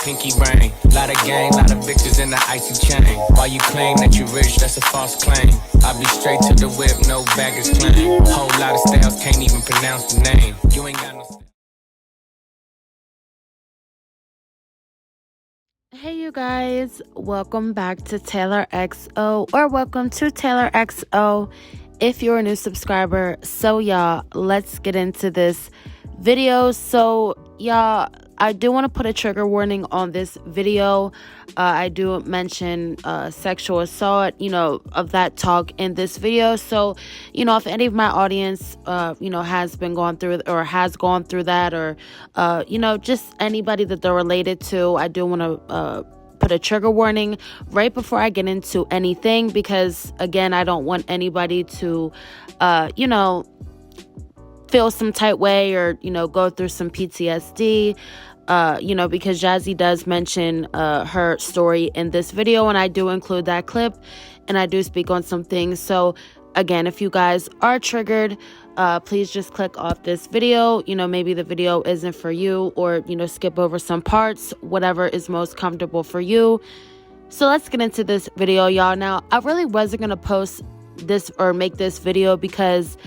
pinky ring. Lot of gang, lot of bitches in the icy chain. While you claim that you rich, that's a false claim. I be straight to the whip, no baggage claim. Whole lot of styles, can't even pronounce the name. You ain't got no style. Hey you guys, welcome back to TaylorXo, or welcome to TaylorXo if you're a new subscriber. So y'all, let's get into this video. So y'all, I do want to put a trigger warning on this video. I do mention sexual assault, of that talk in this video. So, if any of my audience, has been going through or has gone through that, or, just anybody that they're related to, I do want to put a trigger warning right before I get into anything, because again, I don't want anybody to, feel some tight way or, go through some PTSD, because Jazzy does mention her story in this video, and I do include that clip, and I do speak on some things. So again, if you guys are triggered, please just click off this video. Maybe the video isn't for you, or, skip over some parts, whatever is most comfortable for you. So let's get into this video, y'all. Now, I really wasn't going to post this or make this video because,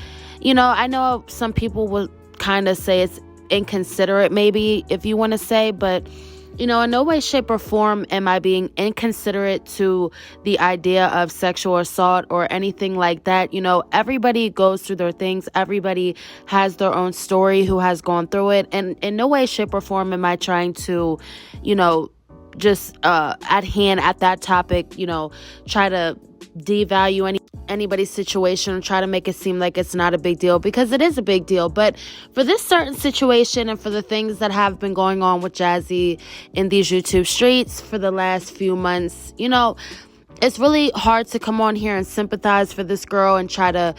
I know some people will kind of say it's inconsiderate, maybe, if you want to say, but, in no way, shape, or form am I being inconsiderate to the idea of sexual assault or anything like that. Everybody goes through their things. Everybody has their own story who has gone through it. And in no way, shape, or form am I trying to, just at hand at that topic, try to devalue anybody's situation and try to make it seem like it's not a big deal, because it is a big deal. But for this certain situation and for the things that have been going on with Jazzy in these YouTube streets for the last few months, it's really hard to come on here and sympathize for this girl and try to,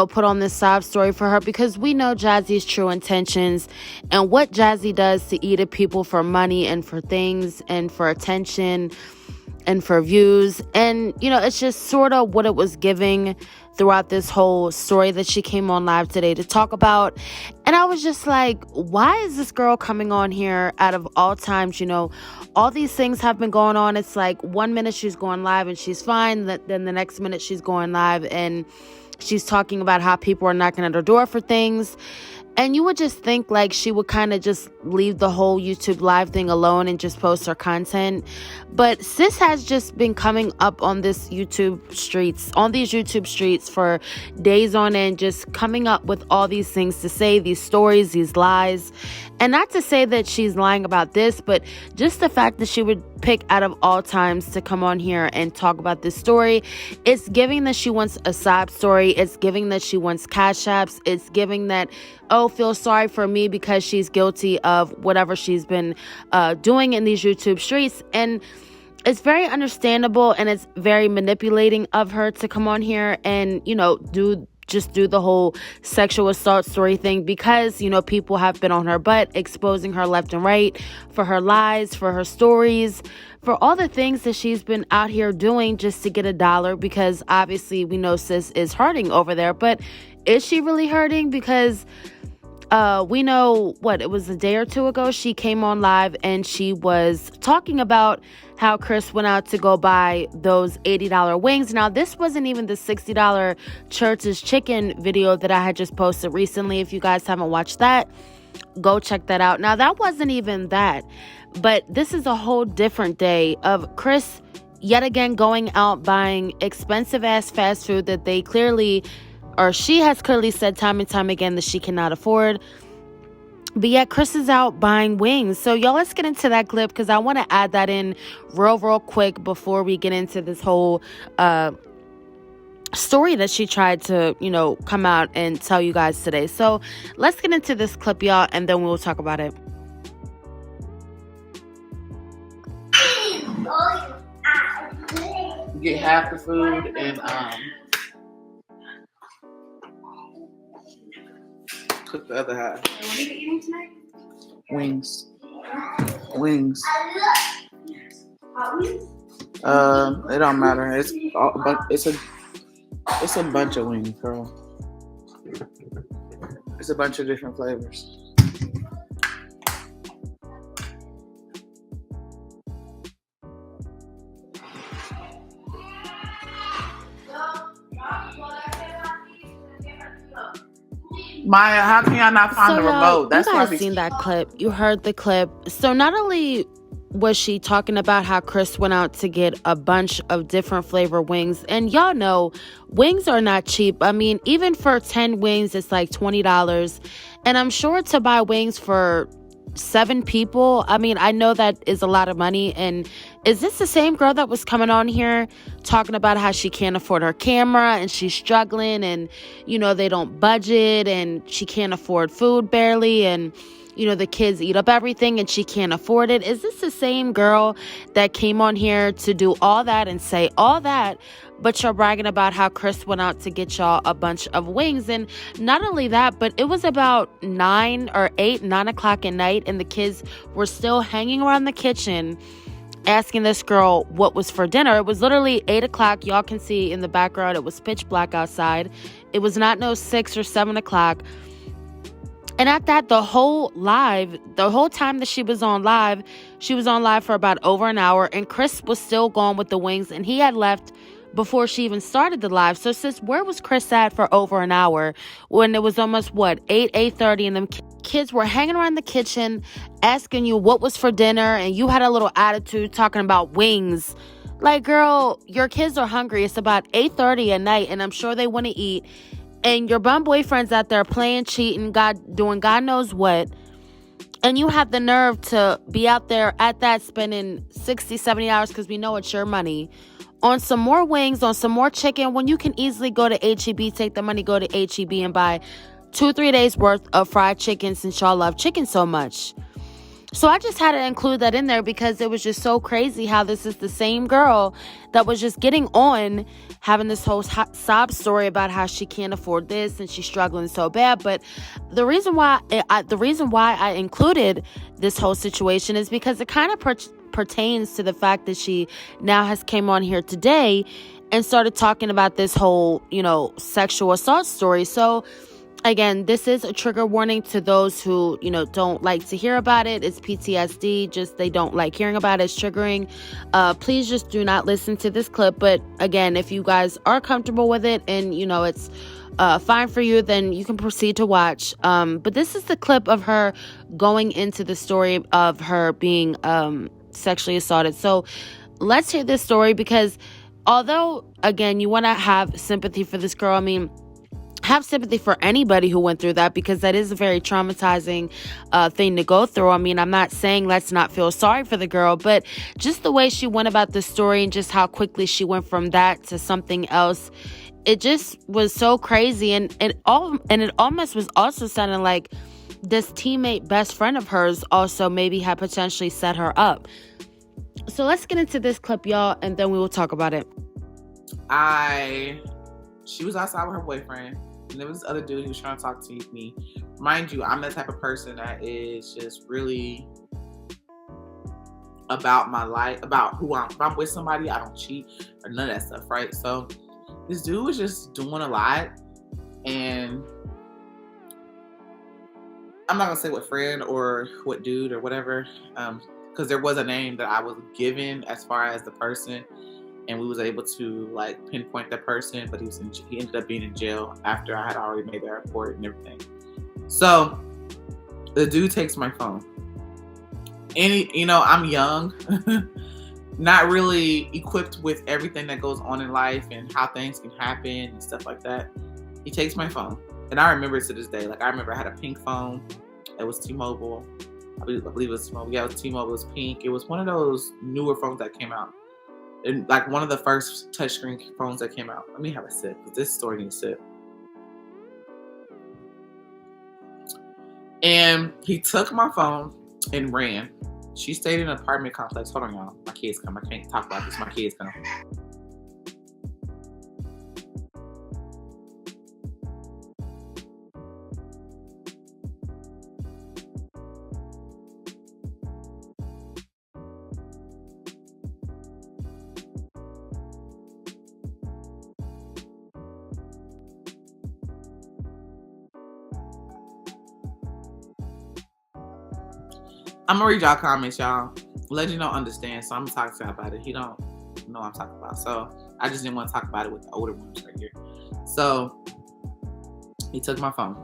put on this sob story for her, because we know Jazzy's true intentions and what Jazzy does to eat at people for money and for things and for attention and for views. And, it's just sort of what it was giving throughout this whole story that she came on live today to talk about. And I was just like, why is this girl coming on here out of all times? All these things have been going on. It's like 1 minute she's going live and she's fine. Then the next minute she's going live and she's talking about how people are knocking at her door for things. And you would just think like she would kind of just leave the whole YouTube live thing alone and just post her content. But sis has just been coming up on these YouTube streets for days on end, just coming up with all these things to say, these stories, these lies. And not to say that she's lying about this, but just the fact that she would pick out of all times to come on here and talk about this story, it's giving that she wants a sob story. It's giving that she wants cash apps. It's giving that, oh, feel sorry for me because she's guilty of whatever she's been doing in these YouTube streets. And it's very understandable, and it's very manipulating of her to come on here and, do the whole sexual assault story thing, because, people have been on her butt, exposing her left and right for her lies, for her stories, for all the things that she's been out here doing just to get a dollar, because obviously we know sis is hurting over there. But is she really hurting? Because we know it was a day or two ago she came on live and she was talking about how Chris went out to go buy those $80 wings. Now, this wasn't even the $60 Church's Chicken video that I had just posted recently. If you guys haven't watched that, go check that out. Now, that wasn't even that, but this is a whole different day of Chris yet again going out buying expensive ass fast food that they clearly, or she has clearly said time and time again that she cannot afford. But yet Chris is out buying wings. So y'all, let's get into that clip, because I want to add that in real quick before we get into this whole story that she tried to, come out and tell you guys today. So let's get into this clip, y'all, and then we'll talk about it. Get half the food and cook the other half. What are you eating tonight? Wings. Hot wings? It don't matter. It's a bunch of wings, girl. It's a bunch of different flavors. Maya, how can y'all not find So the y'all, remote? That's you why guys seen that clip. You heard the clip. So not only was she talking about how Chris went out to get a bunch of different flavor wings, and y'all know wings are not cheap. I mean, even for 10 wings, it's like $20. And I'm sure to buy wings for 7 people, I mean, I know that is a lot of money. And is this the same girl that was coming on here talking about how she can't afford her camera and she's struggling, and they don't budget, and she can't afford food barely, and the kids eat up everything and she can't afford it? Is this the same girl that came on here to do all that and say all that, but you're bragging about how Chris went out to get y'all a bunch of wings? And not only that, but it was about 9 o'clock at night, and the kids were still hanging around the kitchen asking this girl what was for dinner. It was literally 8 o'clock. Y'all can see in the background, it was pitch black outside. It was not no 6 or 7 o'clock. And at that, the whole time that she was on live for about over an hour, and Chris was still going with the wings, and he had left before she even started the live. So sis, where was Chris at for over an hour when it was almost 8:30, and them kids were hanging around the kitchen asking you what was for dinner, and you had a little attitude talking about wings? Like, girl, your kids are hungry. It's about 8:30 at night, and I'm sure they want to eat. And your bum boyfriend's out there playing, cheating, doing God knows what. And you have the nerve to be out there at that spending 60, 70 hours, because we know it's your money, on some more wings, on some more chicken, when you can easily go to HEB, take the money, go to HEB and buy 2-3 days worth of fried chicken, since y'all love chicken so much. So I just had to include that in there because it was just so crazy how this is the same girl that was just getting on, having this whole sob story about how she can't afford this and she's struggling so bad. But the reason why I included this whole situation is because it kind of pertains to the fact that she now has came on here today and started talking about this whole, sexual assault story. So again, this is a trigger warning to those who, don't like to hear about it. It's PTSD, just they don't like hearing about it. It's triggering. Please just do not listen to this clip. But again, if you guys are comfortable with it and, it's fine for you, then you can proceed to watch. But this is the clip of her going into the story of her being sexually assaulted. So let's hear this story, because although, again, you want to have sympathy for this girl, I mean, have sympathy for anybody who went through that, because that is a very traumatizing thing to go through. I mean, I'm not saying let's not feel sorry for the girl, but just the way she went about the story and just how quickly she went from that to something else, it just was so crazy. And it almost was also sounding like this teammate best friend of hers also maybe had potentially set her up. So let's get into this clip, y'all, and then we will talk about it. She was outside with her boyfriend, and there was this other dude who was trying to talk to me. Mind you, I'm the type of person that is just really about my life, about who if I'm with somebody, I don't cheat or none of that stuff, right? So this dude was just doing a lot, and I'm not gonna say what friend or what dude or whatever, because there was a name that I was given as far as the person, and we was able to pinpoint that person, but he ended up being in jail after I had already made that report and everything. So the dude takes my phone, and I'm young, not really equipped with everything that goes on in life and how things can happen and stuff like that. He takes my phone, and I remember it to this day. I remember I had a pink phone. It was T-Mobile. I believe it was T-Mobile. Yeah, it was T-Mobile. It was pink. It was one of those newer phones that came out. And one of the first touchscreen phones that came out. Let me have a sip, because this story needs a sip. And he took my phone and ran. She stayed in an apartment complex. Hold on, y'all. My kids come. I can't talk about this. My kids come. I'm gonna read y'all comments, y'all. Let you know, understand. So I'm gonna talk to y'all about it. He don't know what I'm talking about. So I just didn't want to talk about it with the older ones right here. So he took my phone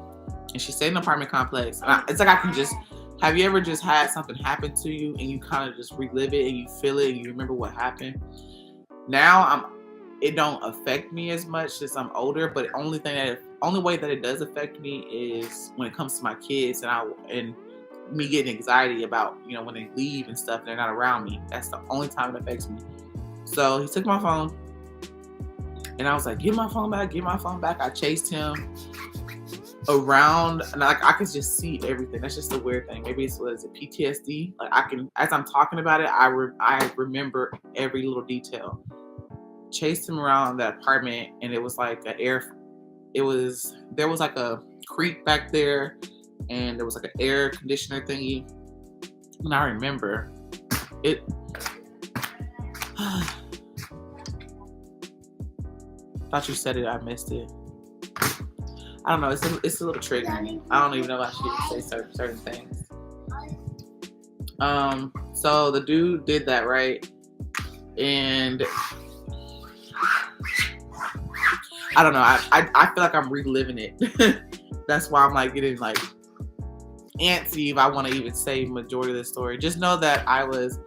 And she stayed in an apartment complex. And it's like I can just, have you ever just had something happen to you and you kind of just relive it and you feel it and you remember what happened? Now it don't affect me as much since I'm older, but the only way that it does affect me is when it comes to my kids and me getting anxiety about, you know, when they leave and stuff and they're not around me. That's the only time it affects me. So he took my phone and I was like, give my phone back. I chased him around, and I could just see everything. That's just the weird thing. Maybe it's PTSD. Like I can, as I'm talking about it, I remember every little detail. Chased him around that apartment, and it was like there was like a creek back there, and there was like an air conditioner thingy. And I remember it. Thought you said it. I missed it. I don't know. It's a little triggering. I don't even know if I should say certain things. So the dude did that, right? And I don't know. I feel like I'm reliving it. That's why I'm like getting like antsy if I want to even say majority of the story. Just know that I was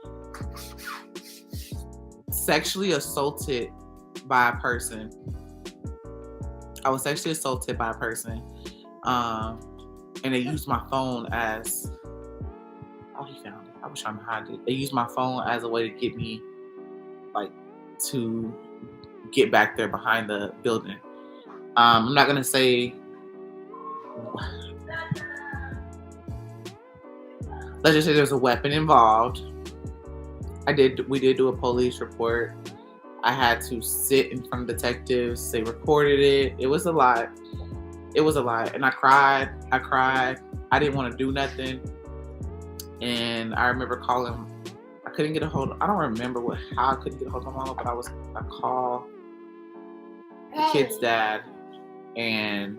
sexually assaulted by a person. And they used my phone as, he found it. I was trying to hide it. They used my phone as a way to get me, like, to get back there behind the building. I'm not gonna say. Let's just say there's a weapon involved. We did do a police report. I had to sit in front of detectives. They recorded it. It was a lot. And I cried. I didn't want to do nothing. And I remember calling. I couldn't get a hold of, I don't remember how I couldn't get a hold of my mama, but I called the kid's dad, and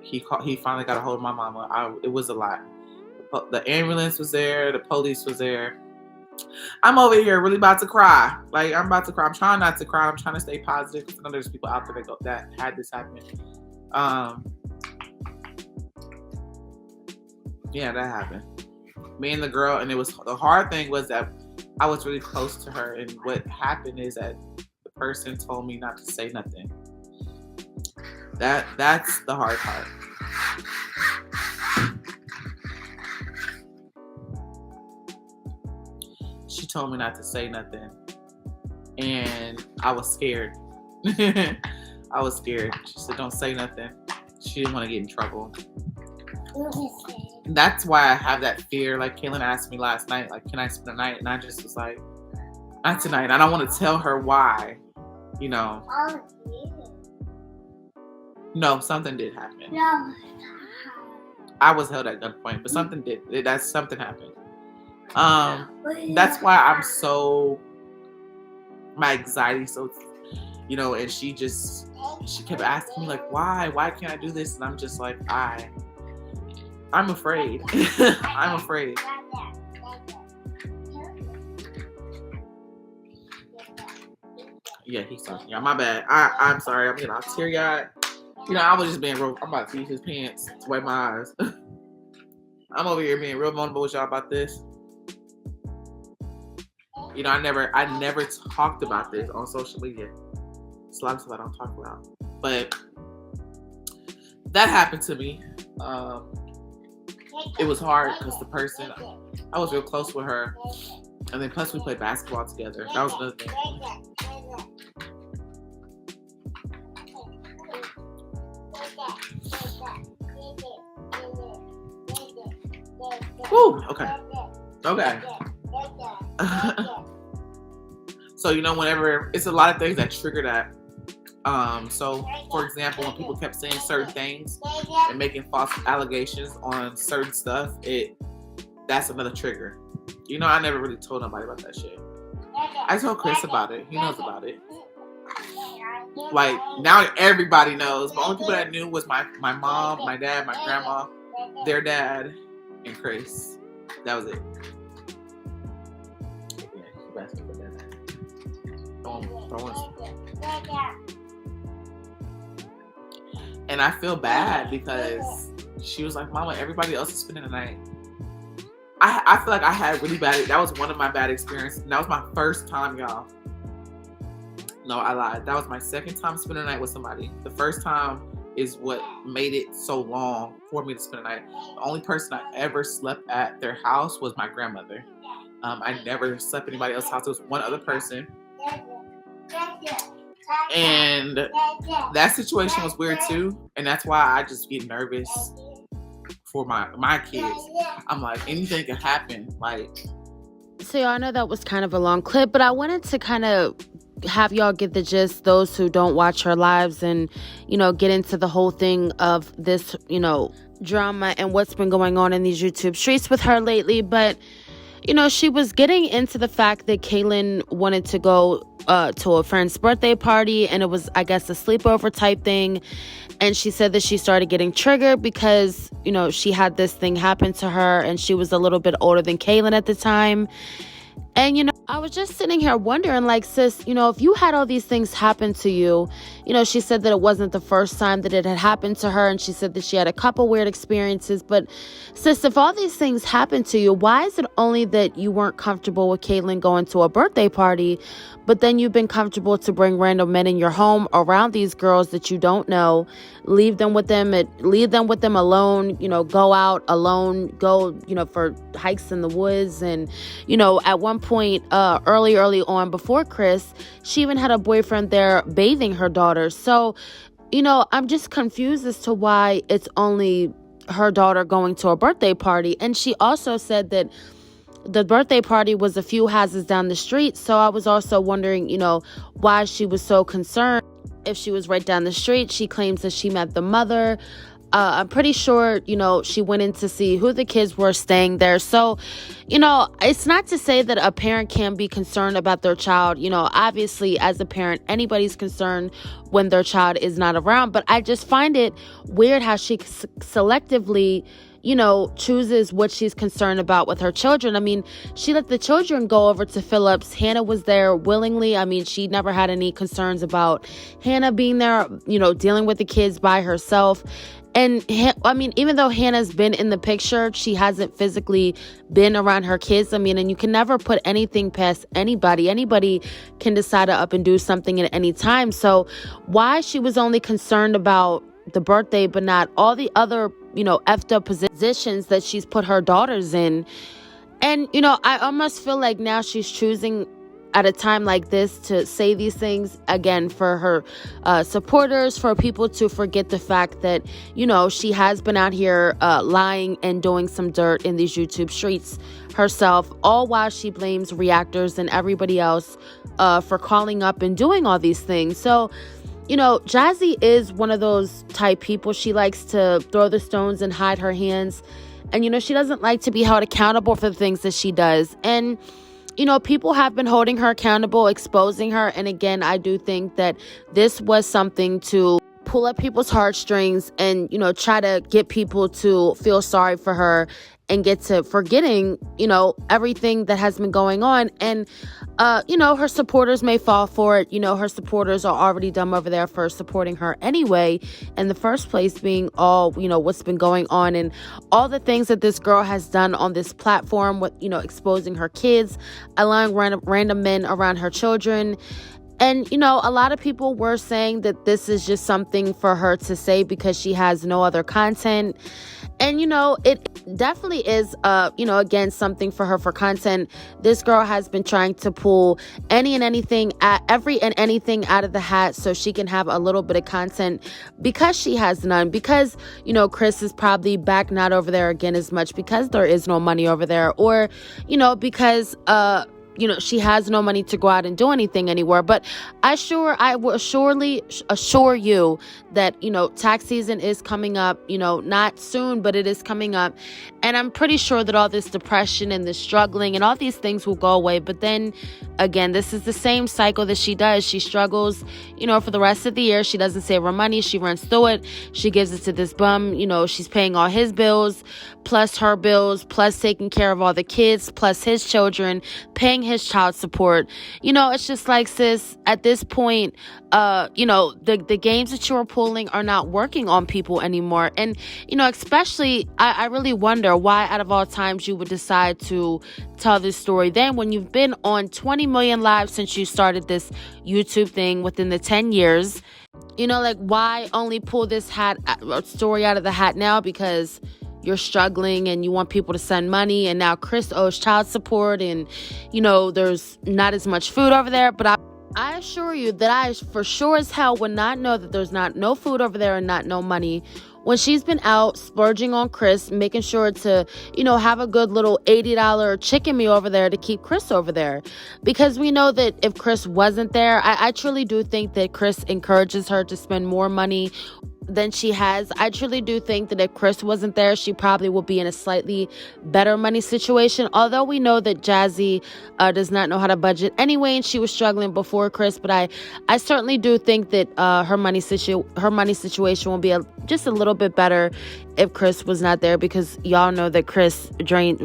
he finally got a hold of my mama. It was a lot. The ambulance was there. The police was there. I'm over here really about to cry. Like, I'm about to cry. I'm trying not to cry. I'm trying to stay positive because I know there's people out there that had this happen. Yeah, that happened. Me and the girl, and the hard thing was that I was really close to her, and what happened is that the person told me not to say nothing. That's the hard part. She told me not to say nothing, and I was scared. I was scared. She said, "Don't say nothing." She didn't want to get in trouble. That's why I have that fear. Like Kaylin asked me last night, like, can I spend the night? And I just was like, not tonight. I don't want to tell her why, you know. No, something did happen. I was held at gunpoint, but something happened. That's why I'm so, my anxiety so, you know, and she kept asking me like, why can't I do this? And I'm just like, I'm afraid. I'm afraid. Yeah, he's talking. Yeah, my bad. I'm sorry. I'm getting all teary-eyed. You know, I was just being real. I'm about to see his pants to wipe my eyes. I'm over here being real vulnerable with y'all about this. You know, I never talked about this on social media. It's a lot of stuff I don't talk about. But that happened to me. It was hard because the person, I was real close with her. And then plus we played basketball together. That was another thing. Woo, okay. So, you know, whenever, it's a lot of things that trigger that. So, for example, when people kept saying certain things and making false allegations on certain stuff, that's another trigger. You know, I never really told nobody about that shit. I told Chris about it. He knows about it. Like, now everybody knows. The only people that knew was my mom, my dad, my grandma, their dad, and Chris. That was it. And I feel bad because she was like, Mama, everybody else is spending the night. I feel like I had really bad, that was one of my bad experiences. And that was my first time, y'all. No, I lied. That was my second time spending the night with somebody. The first time is what made it so long for me to spend the night. The only person I ever slept at their house was my grandmother. I never slept at anybody else's house. It was one other person. And that situation was weird too. And that's why I just get nervous for my kids. I'm like, anything can happen. Like, so y'all know that was kind of a long clip, but I wanted to kind of have y'all get the gist, those who don't watch her lives, and, you know, get into the whole thing of this, you know, drama and what's been going on in these YouTube streets with her lately. But, you know, she was getting into the fact that Kaylin wanted to go to a friend's birthday party, and it was, I guess, a sleepover type thing. And she said that she started getting triggered because, you know, she had this thing happen to her, and she was a little bit older than Kaylin at the time. And, you know, I was just sitting here wondering, like, sis, you know, if you had all these things happen to you, you know, she said that it wasn't the first time that it had happened to her. And she said that she had a couple weird experiences. But, sis, if all these things happened to you, why is it only that you weren't comfortable with Kaylin going to a birthday party, but then you've been comfortable to bring random men in your home around these girls that you don't know, leave them with them alone, you know, go out alone, go, you know, for hikes in the woods. And, you know, at one point early on before Chris, she even had a boyfriend there bathing her daughter. So, you know, I'm just confused as to why it's only her daughter going to a birthday party. And she also said that the birthday party was a few houses down the street. So I was also wondering, you know, why she was so concerned. If she was right down the street, she claims that she met the mother. I'm pretty sure, you know, she went in to see who the kids were staying there. So, you know, it's not to say that a parent can't be concerned about their child. You know, obviously, as a parent, anybody's concerned when their child is not around. But I just find it weird how she selectively, you know, chooses what she's concerned about with her children. I mean, she let the children go over to Phillips. Hannah was there willingly. I mean, she never had any concerns about Hannah being there, you know, dealing with the kids by herself. And I mean, even though Hannah's been in the picture, she hasn't physically been around her kids. I mean, and you can never put anything past anybody. Anybody can decide to up and do something at any time. So why she was only concerned about the birthday, but not all the other, you know, effed up positions that she's put her daughters in. And, you know, I almost feel like now she's choosing at a time like this to say these things again for her supporters, for people to forget the fact that, you know, she has been out here lying and doing some dirt in these YouTube streets herself, all while she blames reactors and everybody else for calling up and doing all these things. So, you know, Jazzy is one of those type people. She likes to throw the stones and hide her hands. And, you know, she doesn't like to be held accountable for the things that she does. And, you know, people have been holding her accountable, exposing her. And again, I do think that this was something to pull at people's heartstrings and, you know, try to get people to feel sorry for her and get to forgetting, you know, everything that has been going on. And, you know, her supporters may fall for it. You know, her supporters are already dumb over there for supporting her anyway, in the first place, being all, you know, what's been going on and all the things that this girl has done on this platform with, you know, exposing her kids, allowing random men around her children. And, you know, a lot of people were saying that this is just something for her to say because she has no other content. And, you know, it definitely is, you know, again, something for her for content. This girl has been trying to pull every and anything out of the hat so she can have a little bit of content because she has none. Because, you know, Chris is probably back not over there again as much because there is no money over there. Or, you know, because, you know, she has no money to go out and do anything anywhere. But I will surely assure you that, you know, tax season is coming up, you know, not soon, but it is coming up. And I'm pretty sure that all this depression and this struggling and all these things will go away. But then again, this is the same cycle that she does. She struggles, you know, for the rest of the year. She doesn't save her money. She runs through it. She gives it to this bum. You know, she's paying all his bills, plus her bills, plus taking care of all the kids, plus his children, paying his child support. It's just like, sis, at this point, the games that you are pulling are not working on people anymore. And, especially, I really wonder why out of all times you would decide to tell this story then, when you've been on 20 million lives since you started this YouTube thing within the 10 years. Why only pull this story out of the hat now? Because you're struggling and you want people to send money, and now Chris owes child support, and there's not as much food over there. But I assure you that I for sure as hell would not know that there's no food over there and no money when she's been out splurging on Chris, making sure to, have a good little $80 chicken meal over there to keep Chris over there. Because we know that if Chris wasn't there, I truly do think that Chris encourages her to spend more money than she has. I truly do think that if Chris wasn't there, she probably would be in a slightly better money situation. Although we know that Jazzy does not know how to budget anyway, and she was struggling before Chris. But I certainly do think that her money situation will be just a little bit better if Chris was not there, because y'all know that Chris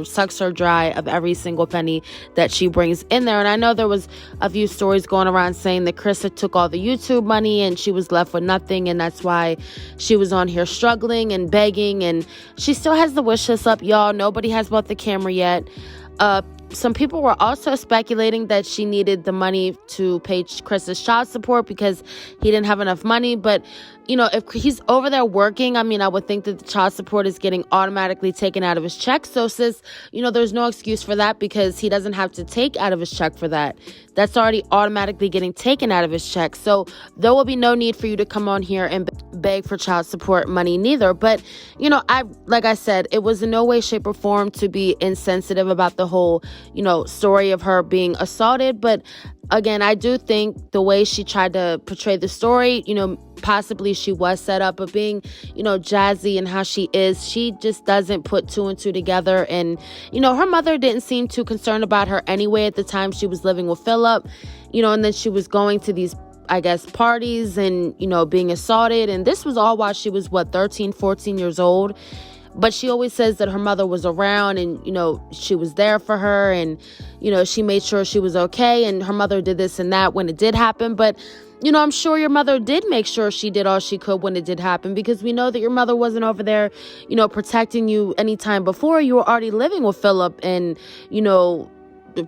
sucks her dry of every single penny that she brings in there. And I know there was a few stories going around saying that Chris had took all the YouTube money and she was left with nothing, and that's why she was on here struggling and begging. And she still has the wish list up, y'all. Nobody has bought the camera yet. Some people were also speculating that she needed the money to pay Chris's child support because he didn't have enough money. But, if he's over there working, I would think that the child support is getting automatically taken out of his check. So, sis, there's no excuse for that, because he doesn't have to take out of his check for that. That's already automatically getting taken out of his check. So there will be no need for you to come on here and beg for child support money neither. But, like I said, it was in no way, shape, or form to be insensitive about the whole, story of her being assaulted. But again, I do think the way she tried to portray the story, possibly she was set up, but being, Jazzy and how she is, she just doesn't put two and two together. And, her mother didn't seem too concerned about her anyway at the time she was living with Philip, and then she was going to these, I guess, parties and, being assaulted. And this was all while she was, 13, 14 years old. But she always says that her mother was around and, she was there for her and, she made sure she was okay. And her mother did this and that when it did happen. But, I'm sure your mother did make sure she did all she could when it did happen, because we know that your mother wasn't over there, protecting you anytime before. You were already living with Philip and,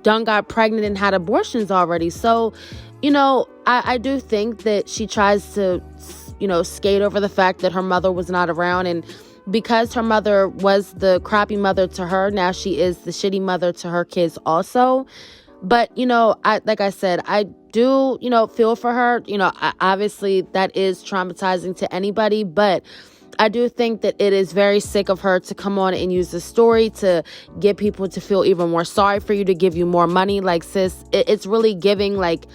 done got pregnant and had abortions already. So, I do think that she tries to, skate over the fact that her mother was not around. And because her mother was the crappy mother to her, now she is the shitty mother to her kids also. But, like I said, I do, feel for her. Obviously that is traumatizing to anybody, but I do think that it is very sick of her to come on and use the story to get people to feel even more sorry for you, to give you more money. Like, sis, it's really giving like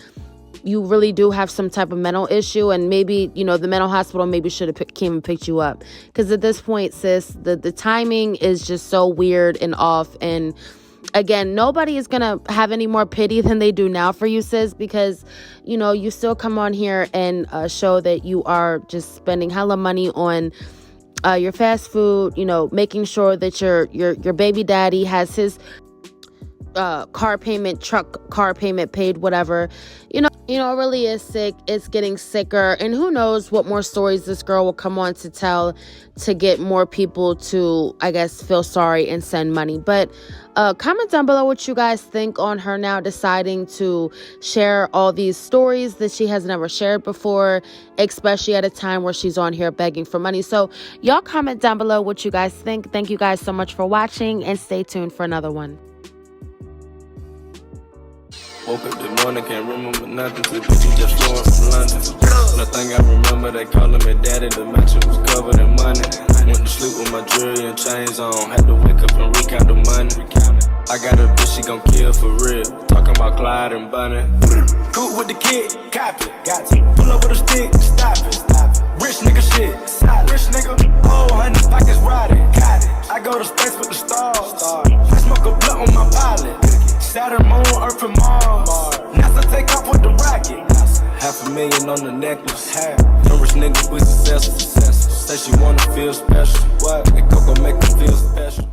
you really do have some type of mental issue, and maybe, the mental hospital maybe should have came and picked you up. Because at this point, sis, the timing is just so weird and off. And again, nobody is going to have any more pity than they do now for you, sis, because, you still come on here and show that you are just spending hella money on your fast food, making sure that your baby daddy has his truck car payment paid, whatever. It really is sick. It's getting sicker. And who knows what more stories this girl will come on to tell to get more people to, I guess, feel sorry and send money. But comment down below what you guys think on her now deciding to share all these stories that she has never shared before, especially at a time where she's on here begging for money. So y'all comment down below what you guys think. Thank you guys so much for watching, and stay tuned for another one. Woke up this morning, can't remember nothing. Two bitches just flowing from London. Nothing I remember, they calling me daddy. The mansion was covered in money. Went to sleep with my jewelry and chains on. Had to wake up and recount the money. I got a bitch, she gon' kill for real. Talking about Clyde and Bunny. Cool with the kid, copy. Got to pull up with a stick, stop it. Rich nigga shit, rich nigga. Oh, honey, pockets riding. I go to space with the stars. I smoke a blunt on my pilot. Saturn, Moon, Earth, and Mars. NASA take off with the rocket. $500,000 on the necklace. Them rich niggas, we successful. Say she wanna feel special. What? They go make her feel special.